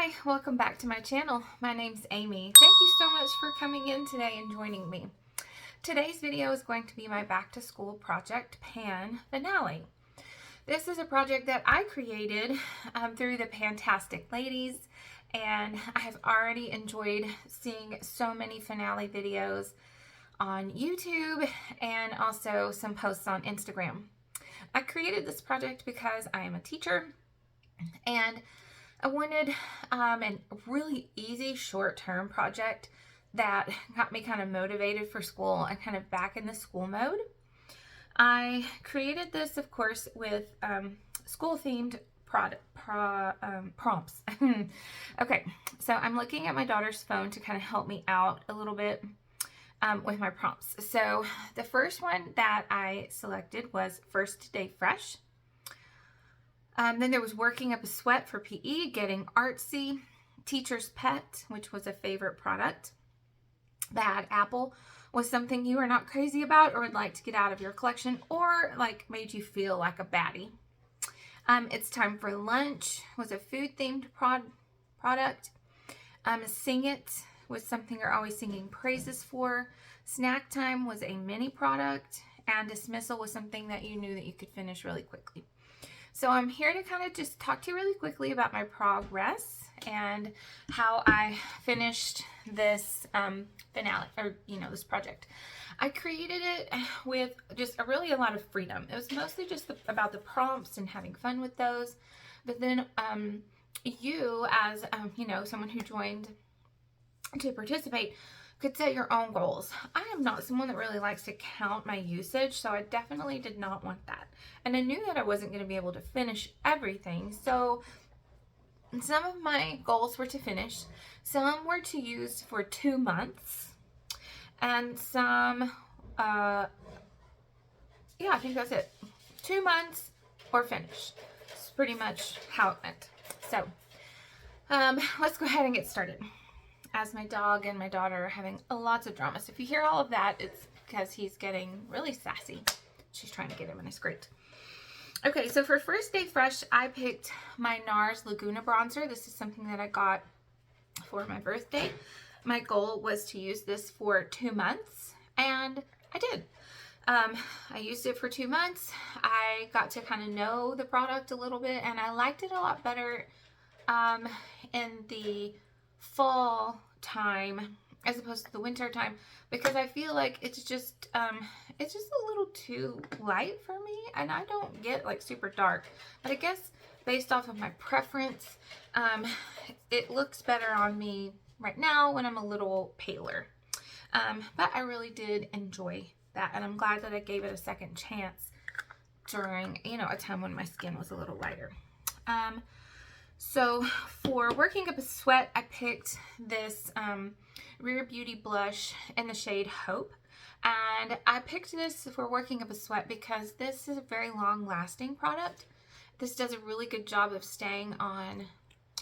Hi, welcome back to my channel. My name's Amy. Thank you so much for coming in today and joining me. Today's video is going to be my back to school project pan finale. This is a project that I created through the Pantastic Ladies, and I have already enjoyed seeing so many finale videos on YouTube and also some posts on Instagram. I created this project because I am a teacher and I wanted a really easy short-term project that got me kind of motivated for school and kind of back in the school mode. I created this, of course, with school-themed prompts. Okay, so I'm looking at my daughter's phone to kind of help me out a little bit with my prompts. So the first one that I selected was First Day Fresh. Then there was Working Up a Sweat for PE, Getting Artsy, Teacher's Pet, which was a favorite product. Bad Apple was something you are not crazy about or would like to get out of your collection or like made you feel like a baddie. It's Time for Lunch was a food-themed product. Sing It was something you're always singing praises for. Snack Time was a mini product. And Dismissal was something that you knew that you could finish really quickly. So I'm here to kind of just talk to you really quickly about my progress and how I finished this finale, or this project. I created it with just a lot of freedom. It was mostly just about the prompts and having fun with those. But then you, as someone who joined to participate, could set your own goals. I am not someone that really likes to count my usage, so I definitely did not want that. And I knew that I wasn't going to be able to finish everything, so some of my goals were to finish. Some were to use for 2 months, and some, I think that's it. 2 months or finish. It's pretty much how it went. So, let's go ahead and get started. As my dog and my daughter are having lots of drama. So if you hear all of that, it's because he's getting really sassy. She's trying to get him in a scrape. Okay, so for First Day Fresh, I picked my NARS Laguna Bronzer. This is something that I got for my birthday. My goal was to use this for 2 months, and I did. I used it for 2 months. I got to kind of know the product a little bit, and I liked it a lot better in the fall time as opposed to the winter time, because I feel like it's just a little too light for me, and I don't get like super dark, but I guess based off of my preference, it looks better on me right now when I'm a little paler, but I really did enjoy that, and I'm glad that I gave it a second chance during a time when my skin was a little lighter. So for Working Up a Sweat, I picked this Rare Beauty blush in the shade Hope. And I picked this for Working Up a Sweat because this is a very long-lasting product. This does a really good job of staying on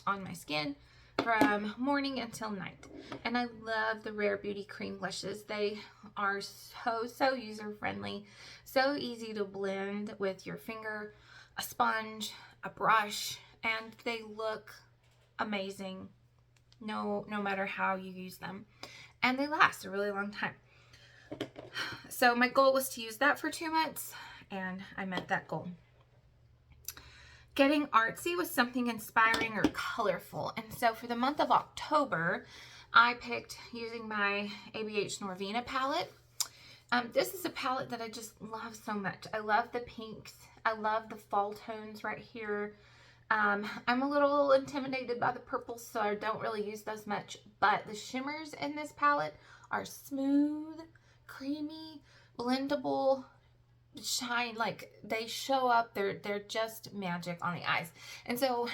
my skin from morning until night. And I love the Rare Beauty cream blushes. They are so user-friendly, so easy to blend with your finger, a sponge, a brush, and they look amazing no matter how you use them, and they last a really long time. So my goal was to use that for 2 months, and I met that goal. Getting Artsy was something inspiring or colorful, and so for the month of October, I picked using my ABH Norvina palette. This is a palette that I just love so much. I love the pinks. I love the fall tones right here. I'm a little intimidated by the purples, so I don't really use those much, but the shimmers in this palette are smooth, creamy, blendable, shine, like they show up, they're just magic on the eyes. And so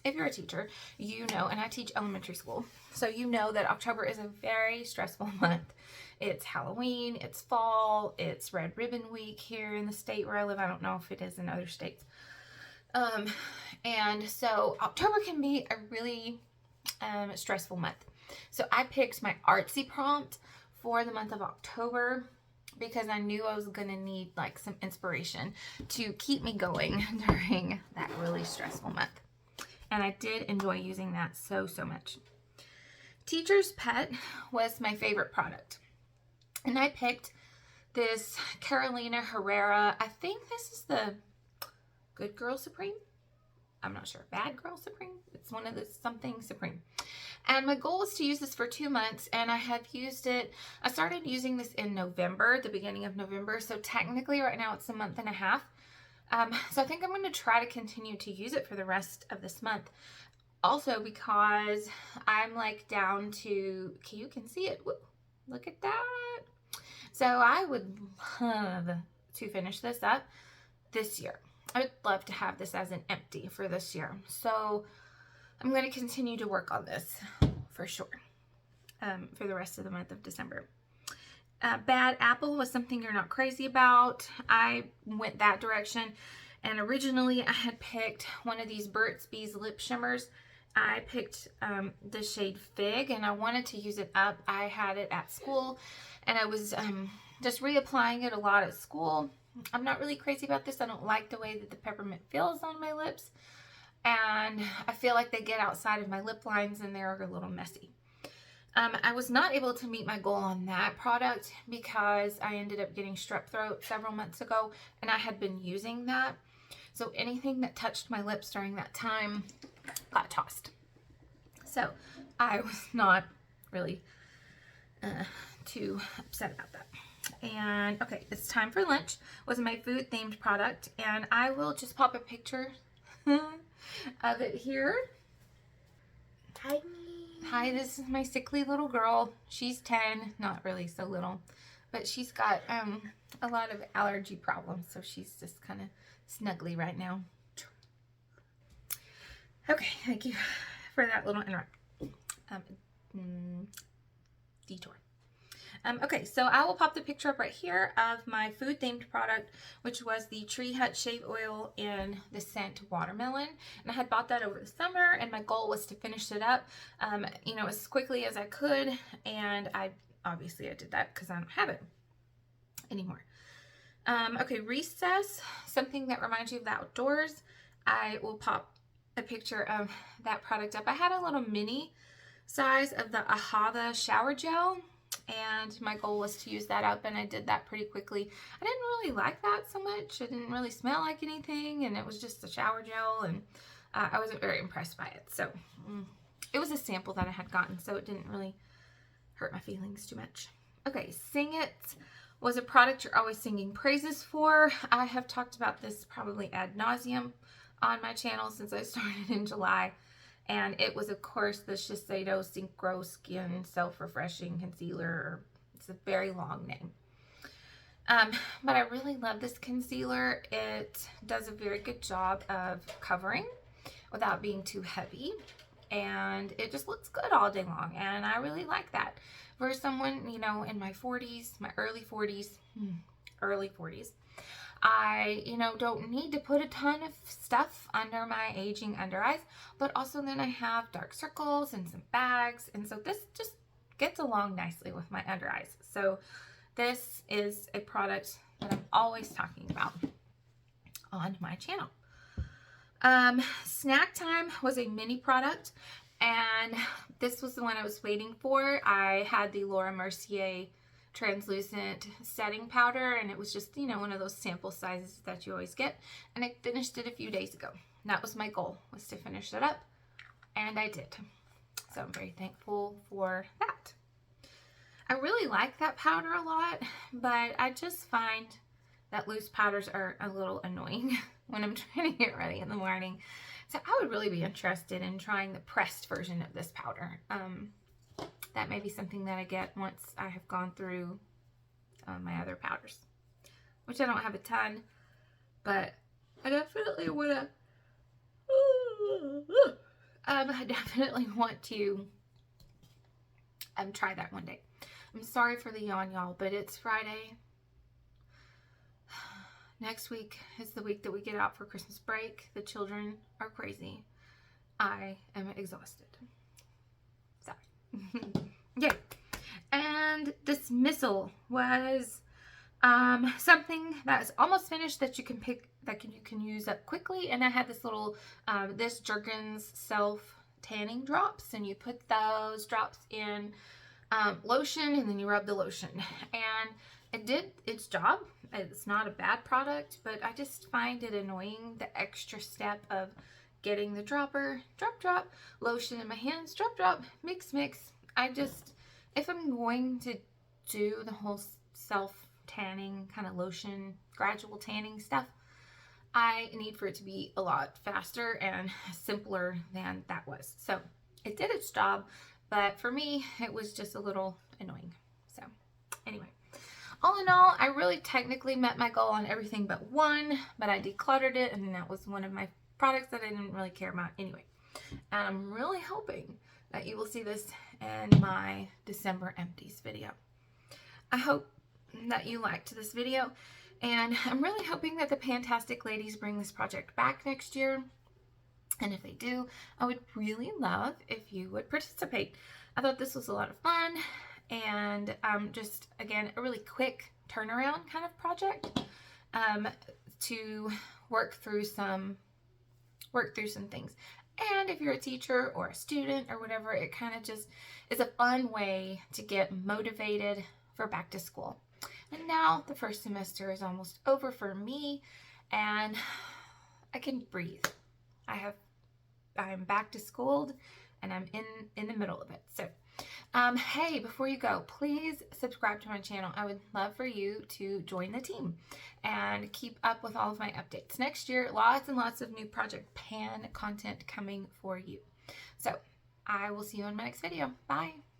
if you're a teacher, and I teach elementary school, so that October is a very stressful month. It's Halloween, it's fall, it's Red Ribbon Week here in the state where I live. I don't know if it is in other states. And so October can be a really stressful month. So I picked my artsy prompt for the month of October because I knew I was going to need like some inspiration to keep me going during that really stressful month. and I did enjoy using that so much. Teacher's Pet was my favorite product, and I picked this Carolina Herrera. I think this is the Good Girl Supreme. I'm not sure. Bad Girl Supreme. It's one of the something Supreme. And my goal was to use this for 2 months, and I have used it. I started using this in November, the beginning of November. So technically right now it's a month and a half. So I think I'm going to try to continue to use it for the rest of this month. Also because I'm like down to, you can see it. Look at that. So I would love to finish this up this year. I would love to have this as an empty for this year. So I'm going to continue to work on this for sure for the rest of the month of December. Bad Apple was something you're not crazy about. I went that direction, and originally I had picked one of these Burt's Bees lip shimmers. I picked the shade Fig, and I wanted to use it up. I had it at school, and I was just reapplying it a lot at school. I'm not really crazy about this. I don't like the way that the peppermint feels on my lips, and I feel like they get outside of my lip lines and they're a little messy. I was not able to meet my goal on that product because I ended up getting strep throat several months ago, and I had been using that. So anything that touched my lips during that time got tossed. So I was not really too upset about that. And okay, it's time for lunch. Was my food themed product, and I will just pop a picture of it here. Hi, this is my sickly little girl. She's 10, not really so little, but she's got a lot of allergy problems, so she's just kind of snuggly right now. Okay, thank you for that little detour. Okay, so I will pop the picture up right here of my food themed product, which was the Tree Hut Shave Oil in the scent Watermelon. And I had bought that over the summer, and my goal was to finish it up, you know, as quickly as I could. And obviously I did that because I don't have it anymore. Okay, Recess, something that reminds you of the outdoors. I will pop a picture of that product up. I had a little mini size of the Ahava shower gel, and my goal was to use that up, and I did that pretty quickly. I didn't really like that so much. It didn't really smell like anything, and it was just a shower gel, and I wasn't very impressed by it. So it was a sample that I had gotten, so it didn't really hurt my feelings too much. Okay, Sing It was a product you're always singing praises for. I have talked about this probably ad nauseum on my channel since I started in July. And it was, of course, the Shiseido Synchro Skin Self-Refreshing Concealer. It's a very long name. But I really love this concealer. It does a very good job of covering without being too heavy. And it just looks good all day long. And I really like that. For someone, you know, in my 40s, my early 40s, I, you know, don't need to put a ton of stuff under my aging under eyes, but also then I have dark circles and some bags, and so this just gets along nicely with my under eyes. So this is a product that I'm always talking about on my channel. Snack Time was a mini product, and this was the one I was waiting for. I had the Laura Mercier translucent setting powder, and it was just, you know, one of those sample sizes that you always get, and I finished it a few days ago. That was my goal, was to finish it up, and I did. So I'm very thankful for that. I really like that powder a lot, but I just find that loose powders are a little annoying when I'm trying to get ready in the morning. So I would really be interested in trying the pressed version of this powder. That may be something that I get once I have gone through my other powders, which I don't have a ton, but I definitely want to, I definitely want to try that one day. I'm sorry for the yawn, y'all, but it's Friday. Next week is the week that we get out for Christmas break. The children are crazy. I am exhausted. Sorry. Yeah. And Dismissal was Something that's almost finished that you can pick, that you can use up quickly. And I had this little, this Jergens self tanning drops, and you put those drops in lotion, and then you rub the lotion, and it did its job. It's not a bad product, but I just find it annoying, the extra step of getting the dropper, drop, lotion in my hands, drop, mix. If I'm going to do the whole self tanning kind of lotion, gradual tanning stuff, I need for it to be a lot faster and simpler than that was. So it did its job, but for me, it was just a little annoying. So anyway, all in all, I really technically met my goal on everything but one, but I decluttered it, and that was one of my products that I didn't really care about anyway. And I'm really hoping that you will see this in my December empties video. I hope that you liked this video, and I'm really hoping that the Pantastic Ladies bring this project back next year. And if they do, I would really love if you would participate. I thought this was a lot of fun, and just, again, a really quick turnaround kind of project to work through some things. And if you're a teacher or a student or whatever, it kind of just is a fun way to get motivated for back to school. And now the first semester is almost over for me, and I can breathe. I'm back to school, and I'm in the middle of it. So, hey, before you go, please subscribe to my channel. I would love for you to join the team and keep up with all of my updates. Next year, lots and lots of new Project Pan content coming for you. So, I will see you in my next video. Bye.